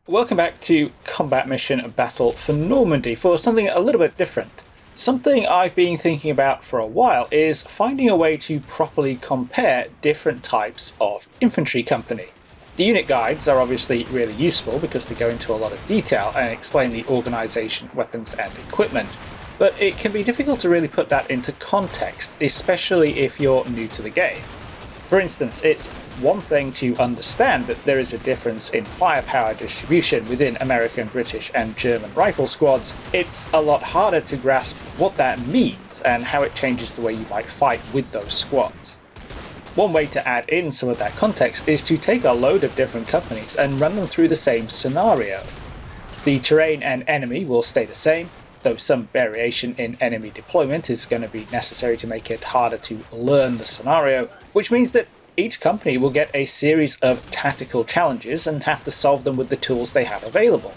Welcome back to Combat Mission Battle for Normandy for something a little bit different. Something I've been thinking about for a while is finding a way to properly compare different types of infantry company. The unit guides are obviously really useful because they go into a lot of detail and explain the organisation, weapons and equipment, but it can be difficult to really put that into context, especially if you're new to the game. For instance, it's one thing to understand that there is a difference in firepower distribution within American, British and German rifle squads. It's a lot harder to grasp what that means and how it changes the way you might fight with those squads. One way to add in some of that context is to take a load of different companies and run them through the same scenario. The terrain and enemy will stay the same, though some variation in enemy deployment is going to be necessary to make it harder to learn the scenario, which means that each company will get a series of tactical challenges and have to solve them with the tools they have available.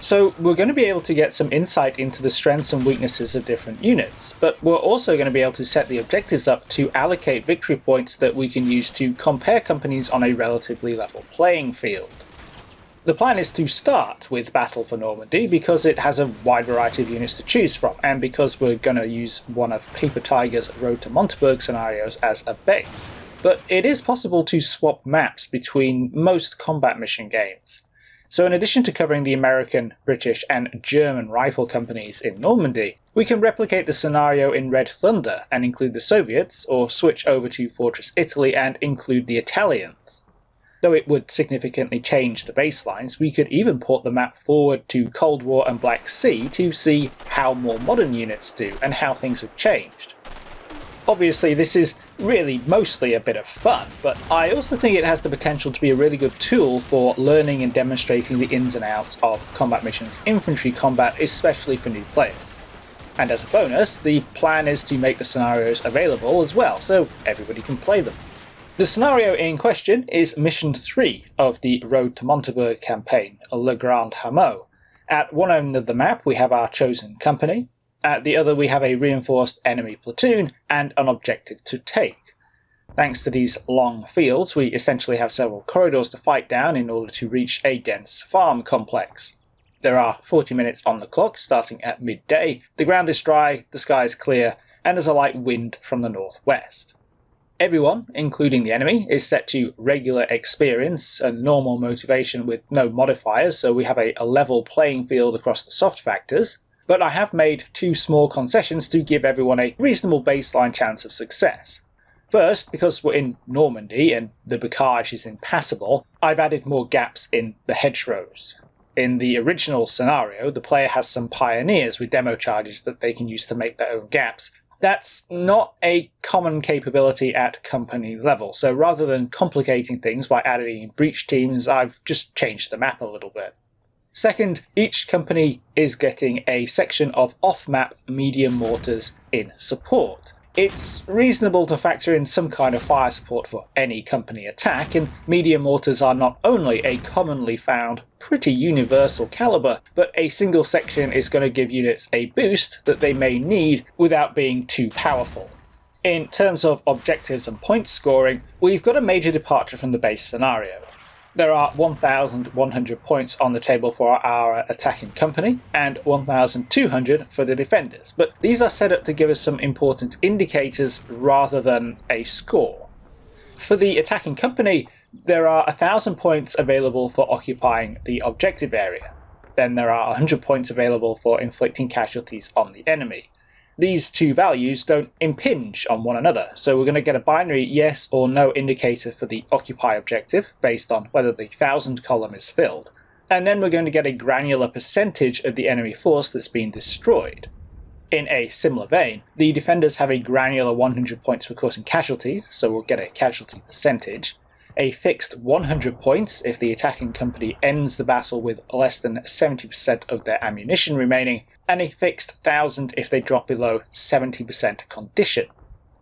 So we're going to be able to get some insight into the strengths and weaknesses of different units, but we're also going to be able to set the objectives up to allocate victory points that we can use to compare companies on a relatively level playing field. The plan is to start with Battle for Normandy because it has a wide variety of units to choose from, and because we're going to use one of Paper Tiger's Road to Montabaur scenarios as a base. But it is possible to swap maps between most combat mission games. So in addition to covering the American, British and German rifle companies in Normandy, we can replicate the scenario in Red Thunder and include the Soviets, or switch over to Fortress Italy and include the Italians. Though it would significantly change the baselines, we could even port the map forward to Cold War and Black Sea to see how more modern units do and how things have changed. Obviously this is really mostly a bit of fun, but I also think it has the potential to be a really good tool for learning and demonstrating the ins and outs of combat missions infantry combat, especially for new players. And as a bonus, the plan is to make the scenarios available as well, so everybody can play them. The scenario in question is Mission 3 of the Road to Montabaur campaign, Le Grand Hameau. At one end of the map we have our chosen company, at the other we have a reinforced enemy platoon and an objective to take. Thanks to these long fields, we essentially have several corridors to fight down in order to reach a dense farm complex. There are 40 minutes on the clock starting at midday, the ground is dry, the sky is clear, and there's a light wind from the northwest. Everyone, including the enemy, is set to regular experience and normal motivation with no modifiers, so we have a level playing field across the soft factors, but I have made two small concessions to give everyone a reasonable baseline chance of success. First, because we're in Normandy and the bocage is impassable, I've added more gaps in the hedgerows. In the original scenario, the player has some pioneers with demo charges that they can use to make their own gaps. That's not a common capability at company level, so rather than complicating things by adding breach teams, I've just changed the map a little bit. Second, each company is getting a section of off-map medium mortars in support. It's reasonable to factor in some kind of fire support for any company attack, and medium mortars are not only a commonly found, pretty universal caliber, but a single section is going to give units a boost that they may need without being too powerful. In terms of objectives and point scoring, we've got a major departure from the base scenario. There are 1,100 points on the table for our attacking company, and 1,200 for the defenders, but these are set up to give us some important indicators rather than a score. For the attacking company, there are 1,000 points available for occupying the objective area. Then there are 100 points available for inflicting casualties on the enemy. These two values don't impinge on one another, so we're going to get a binary yes or no indicator for the occupy objective based on whether the 1,000 column is filled, and then we're going to get a granular percentage of the enemy force that's been destroyed. In a similar vein, the defenders have a granular 100 points for causing casualties, so we'll get a casualty percentage, a fixed 100 points if the attacking company ends the battle with less than 70% of their ammunition remaining, and a fixed 1,000 if they drop below 70% condition.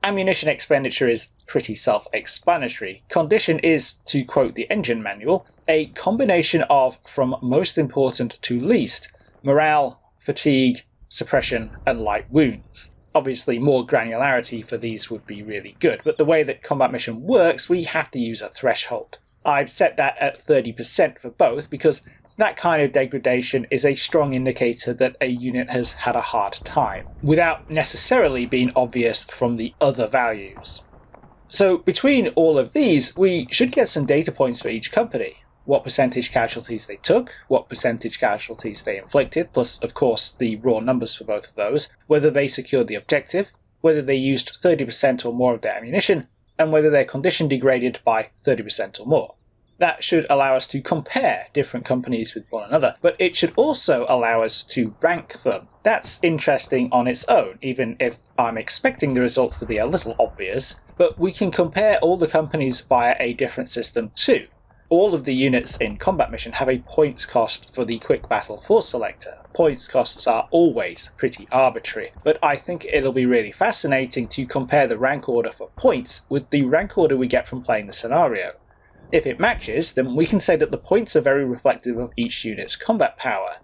Ammunition expenditure is pretty self-explanatory. Condition is, to quote the engine manual, a combination of from most important to least, morale, fatigue, suppression, and light wounds. Obviously, more granularity for these would be really good, but the way that combat mission works, we have to use a threshold. I've set that at 30% for both because That kind of degradation is a strong indicator that a unit has had a hard time, without necessarily being obvious from the other values. So between all of these, we should get some data points for each company. What percentage casualties they took, what percentage casualties they inflicted, plus of course the raw numbers for both of those, whether they secured the objective, whether they used 30% or more of their ammunition, and whether their condition degraded by 30% or more. That should allow us to compare different companies with one another, but it should also allow us to rank them. That's interesting on its own, even if I'm expecting the results to be a little obvious, but we can compare all the companies via a different system too. All of the units in Combat Mission have a points cost for the Quick Battle Force Selector. Points costs are always pretty arbitrary, but I think it'll be really fascinating to compare the rank order for points with the rank order we get from playing the scenario. If it matches, then we can say that the points are very reflective of each unit's combat power.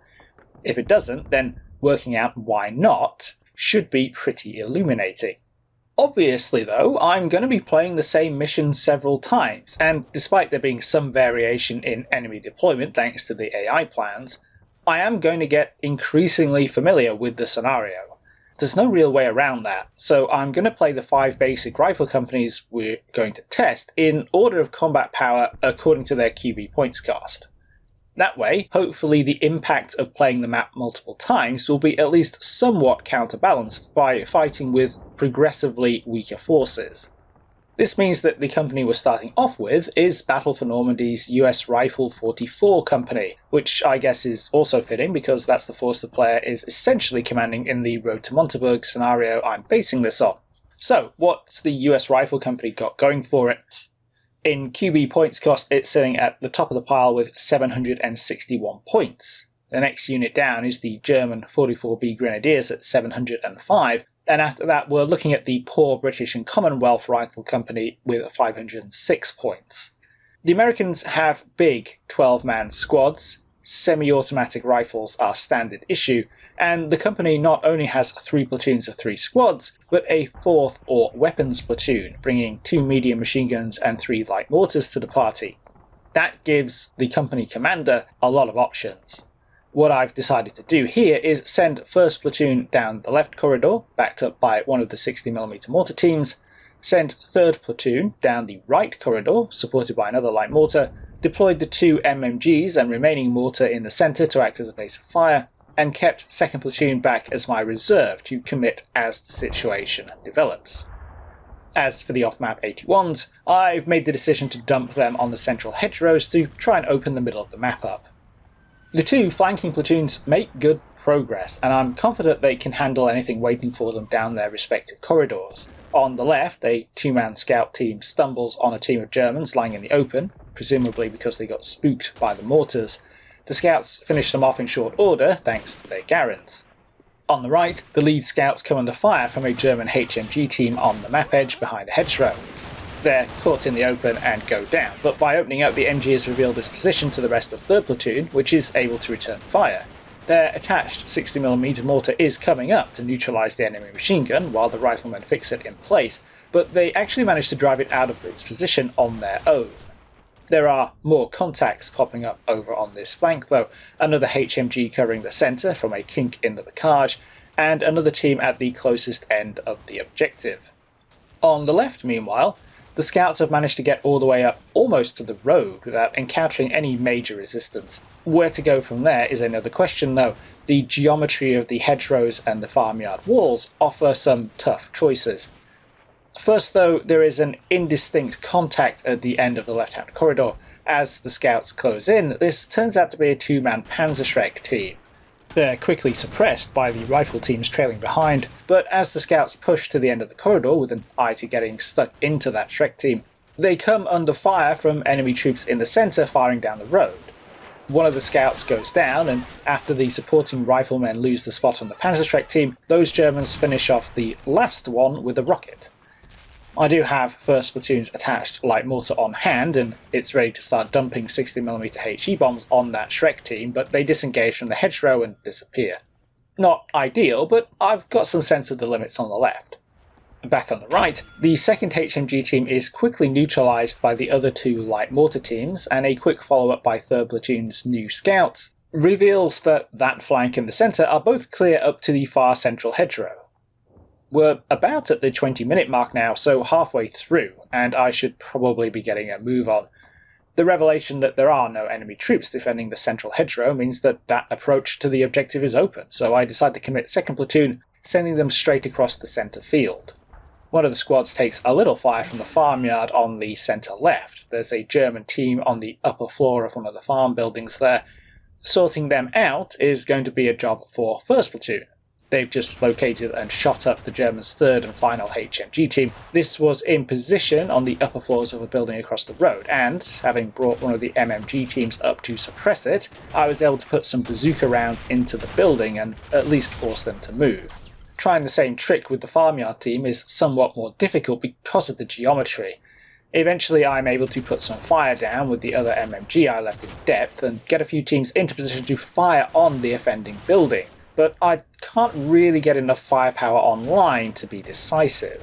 If it doesn't, then working out why not should be pretty illuminating. Obviously though, I'm going to be playing the same mission several times, and despite there being some variation in enemy deployment thanks to the AI plans, I am going to get increasingly familiar with the scenario. There's no real way around that, so I'm going to play the 5 basic rifle companies we're going to test in order of combat power according to their QB points cost. That way, hopefully the impact of playing the map multiple times will be at least somewhat counterbalanced by fighting with progressively weaker forces. This means that the company we're starting off with is Battle for Normandy's US Rifle 44 Company, which I guess is also fitting because that's the force the player is essentially commanding in the Road to Montabaur scenario I'm basing this on. So, what's the US Rifle Company got going for it? In QB points cost, it's sitting at the top of the pile with 761 points. The next unit down is the German 44B Grenadiers at 705, and after that we're looking at the poor British and Commonwealth Rifle Company with 506 points. The Americans have big 12-man squads, semi-automatic rifles are standard issue, and the company not only has 3 platoons of 3 squads, but a 4th or weapons platoon, bringing 2 medium machine guns and 3 light mortars to the party. That gives the company commander a lot of options. What I've decided to do here is send 1st platoon down the left corridor, backed up by one of the 60mm mortar teams, send 3rd platoon down the right corridor, supported by another light mortar, deployed the 2 MMGs and remaining mortar in the centre to act as a base of fire, and kept 2nd platoon back as my reserve to commit as the situation develops. As for the off-map 81s, I've made the decision to dump them on the central hedgerows to try and open the middle of the map up. The 2 flanking platoons make good progress, and I'm confident they can handle anything waiting for them down their respective corridors. On the left, a 2-man scout team stumbles on a team of Germans lying in the open, presumably because they got spooked by the mortars. The scouts finish them off in short order thanks to their Garans. On the right, the lead scouts come under fire from a German HMG team on the map edge behind a hedgerow. They're caught in the open and go down, but by opening up the MG has revealed its position to the rest of 3rd platoon, which is able to return fire. Their attached 60mm mortar is coming up to neutralise the enemy machine gun while the riflemen fix it in place, but they actually manage to drive it out of its position on their own. There are more contacts popping up over on this flank though, another HMG covering the centre from a kink in the bocage, and another team at the closest end of the objective. On the left, meanwhile, the scouts have managed to get all the way up almost to the road without encountering any major resistance. Where to go from there is another question though. The geometry of the hedgerows and the farmyard walls offer some tough choices. First though, there is an indistinct contact at the end of the left-hand corridor. As the scouts close in, this turns out to be a 2-man Panzerschreck team. They're quickly suppressed by the rifle teams trailing behind, but as the scouts push to the end of the corridor with an eye to getting stuck into that Shrek team, they come under fire from enemy troops in the centre firing down the road. One of the scouts goes down, and after the supporting riflemen lose the spot on the Panzerschreck team, those Germans finish off the last one with a rocket. I do have 1st platoon's attached light mortar on hand, and it's ready to start dumping 60mm HE bombs on that Shrek team, but they disengage from the hedgerow and disappear. Not ideal, but I've got some sense of the limits on the left. Back on the right, the 2nd HMG team is quickly neutralised by the other 2 light mortar teams, and a quick follow-up by 3rd platoon's new scouts reveals that that flank and the centre are both clear up to the far central hedgerow. We're about at the 20-minute mark now, so halfway through, and I should probably be getting a move on. The revelation that there are no enemy troops defending the central hedgerow means that that approach to the objective is open, so I decide to commit 2nd Platoon, sending them straight across the centre field. One of the squads takes a little fire from the farmyard on the centre left. There's a German team on the upper floor of one of the farm buildings there. Sorting them out is going to be a job for 1st Platoon. They've just located and shot up the Germans' 3rd and final HMG team. This was in position on the upper floors of a building across the road, and, having brought one of the MMG teams up to suppress it, I was able to put some bazooka rounds into the building and at least force them to move. Trying the same trick with the farmyard team is somewhat more difficult because of the geometry. Eventually I'm able to put some fire down with the other MMG I left in depth and get a few teams into position to fire on the offending building. But I can't really get enough firepower online to be decisive.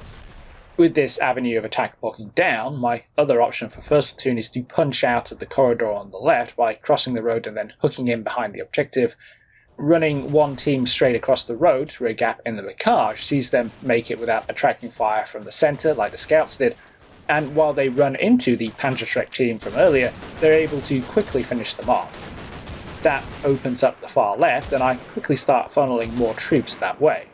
With this avenue of attack blocking down, my other option for 1st Platoon is to punch out of the corridor on the left by crossing the road and then hooking in behind the objective. Running one team straight across the road through a gap in the bocage sees them make it without attracting fire from the centre like the scouts did, and while they run into the Panzerschreck team from earlier, they're able to quickly finish them off. That opens up the far left, and I quickly start funneling more troops that way.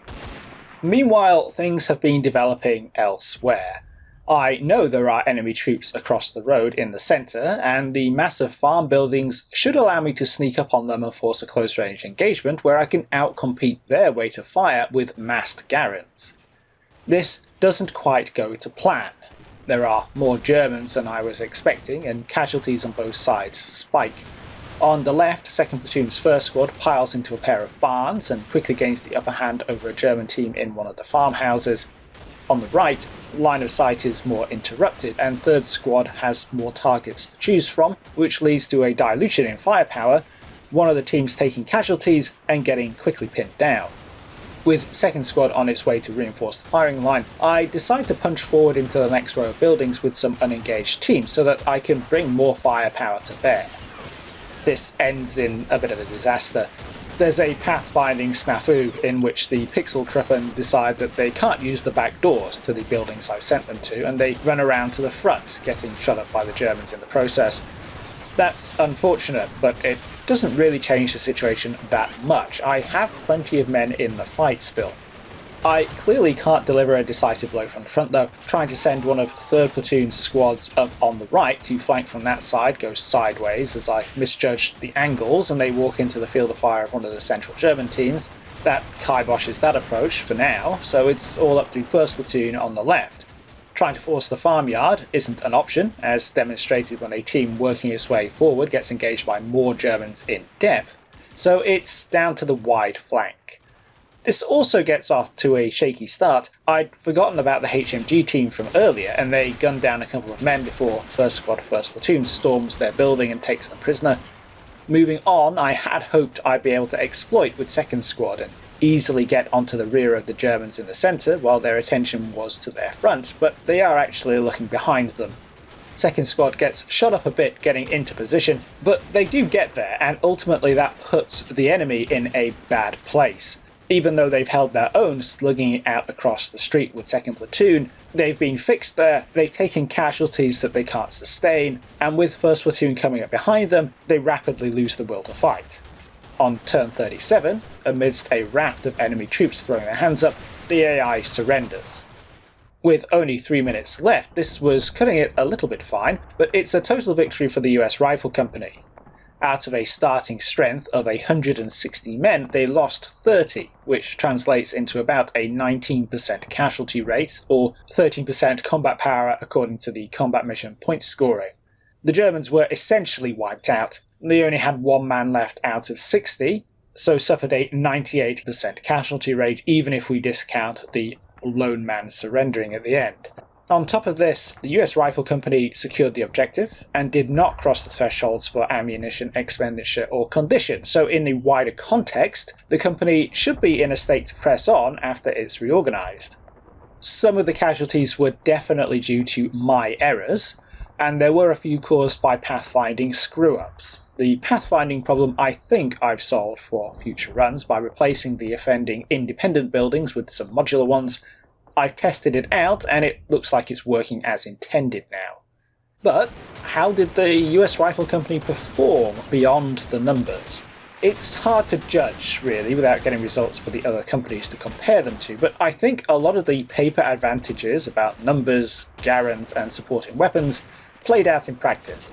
Meanwhile, things have been developing elsewhere. I know there are enemy troops across the road in the centre, and the massive farm buildings should allow me to sneak up on them and force a close-range engagement where I can outcompete their rate of fire with massed Garrons. This doesn't quite go to plan. There are more Germans than I was expecting, and casualties on both sides spike. On the left, 2nd Platoon's 1st squad piles into a pair of barns and quickly gains the upper hand over a German team in one of the farmhouses. On the right, line of sight is more interrupted, and 3rd squad has more targets to choose from, which leads to a dilution in firepower, one of the teams taking casualties and getting quickly pinned down. With 2nd squad on its way to reinforce the firing line, I decide to punch forward into the next row of buildings with some unengaged teams so that I can bring more firepower to bear. This ends in a bit of a disaster. There's a pathfinding snafu in which the Pixel Truppen decide that they can't use the back doors to the buildings I've sent them to, and they run around to the front, getting shot up by the Germans in the process. That's unfortunate, but it doesn't really change the situation that much. I have plenty of men in the fight still. I clearly can't deliver a decisive blow from the front though. Trying to send one of 3rd Platoon's squads up on the right to flank from that side goes sideways as I misjudged the angles and they walk into the field of fire of one of the central German teams. That kiboshes that approach for now, so it's all up to 1st Platoon on the left. Trying to force the farmyard isn't an option, as demonstrated when a team working its way forward gets engaged by more Germans in depth, so it's down to the wide flank. This also gets off to a shaky start. I'd forgotten about the HMG team from earlier, and they gun down a couple of men before 1st Squad 1st Platoon storms their building and takes them prisoner. Moving on, I had hoped I'd be able to exploit with 2nd Squad and easily get onto the rear of the Germans in the centre while their attention was to their front, but they are actually looking behind them. 2nd Squad gets shot up a bit getting into position, but they do get there, and ultimately that puts the enemy in a bad place. Even though they've held their own, slugging it out across the street with 2nd Platoon, they've been fixed there, they've taken casualties that they can't sustain, and with 1st Platoon coming up behind them, they rapidly lose the will to fight. On turn 37, amidst a raft of enemy troops throwing their hands up, the AI surrenders. With only 3 minutes left, this was cutting it a little bit fine, but it's a total victory for the US Rifle Company. Out of a starting strength of 160 men, they lost 30, which translates into about a 19% casualty rate, or 13% combat power according to the combat mission point scoring. The Germans were essentially wiped out. They only had 1 man left out of 60, so suffered a 98% casualty rate even if we discount the lone man surrendering at the end. On top of this, the US Rifle Company secured the objective and did not cross the thresholds for ammunition expenditure or condition, so in the wider context, the company should be in a state to press on after it's reorganised. Some of the casualties were definitely due to my errors, and there were a few caused by pathfinding screw-ups. the pathfinding problem I think I've solved for future runs by replacing the offending independent buildings with some modular ones. I've tested it out and it looks like it's working as intended now. But how did the US Rifle Company perform beyond the numbers? It's hard to judge, really, without getting results for the other companies to compare them to, but I think a lot of the paper advantages about numbers, garand, and supporting weapons played out in practice.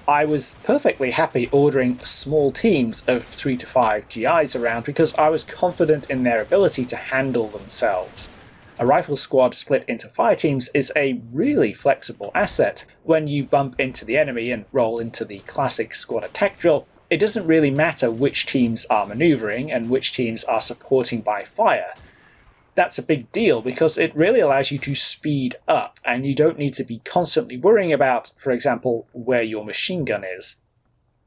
I was perfectly happy ordering small teams of 3 to 5 GIs around because I was confident in their ability to handle themselves. A rifle squad split into fire teams is a really flexible asset. When you bump into the enemy and roll into the classic squad attack drill, it doesn't really matter which teams are maneuvering and which teams are supporting by fire. That's a big deal because it really allows you to speed up and you don't need to be constantly worrying about, for example, where your machine gun is.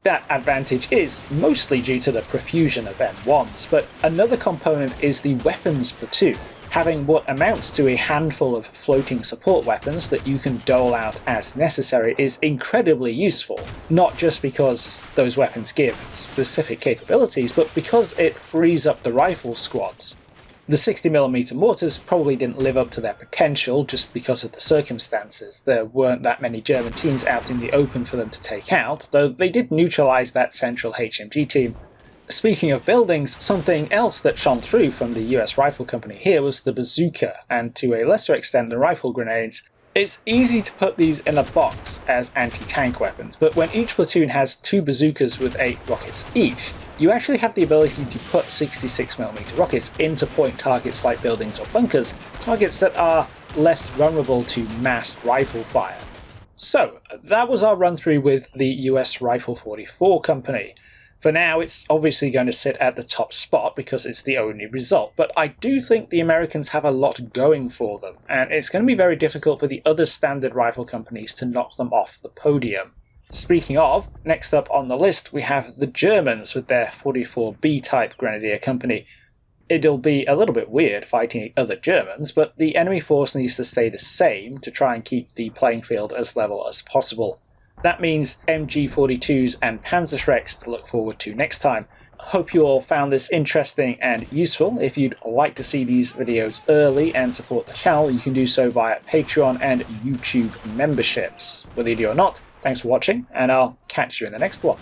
That advantage is mostly due to the profusion of M1s, but another component is the weapons platoon. Having what amounts to a handful of floating support weapons that you can dole out as necessary is incredibly useful, not just because those weapons give specific capabilities, but because it frees up the rifle squads. The 60mm mortars probably didn't live up to their potential just because of the circumstances. There weren't that many German teams out in the open for them to take out, though they did neutralise that central HMG team. Speaking of buildings, something else that shone through from the US Rifle Company here was the bazooka, and to a lesser extent the rifle grenades. It's easy to put these in a box as anti-tank weapons, but when each platoon has 2 bazookas with 8 rockets each, you actually have the ability to put 66mm rockets into point targets like buildings or bunkers, targets that are less vulnerable to massed rifle fire. So, that was our run through with the US Rifle 44 Company. For now, it's obviously going to sit at the top spot because it's the only result, but I do think the Americans have a lot going for them, and it's going to be very difficult for the other standard rifle companies to knock them off the podium. Speaking of, next up on the list we have the Germans with their 44B type Grenadier Company. It'll be a little bit weird fighting other Germans, but the enemy force needs to stay the same to try and keep the playing field as level as possible. That means MG42s and Panzerschrecks to look forward to next time. Hope you all found this interesting and useful. If you'd like to see these videos early and support the channel, you can do so via Patreon and YouTube memberships. Whether you do or not, thanks for watching, and I'll catch you in the next one.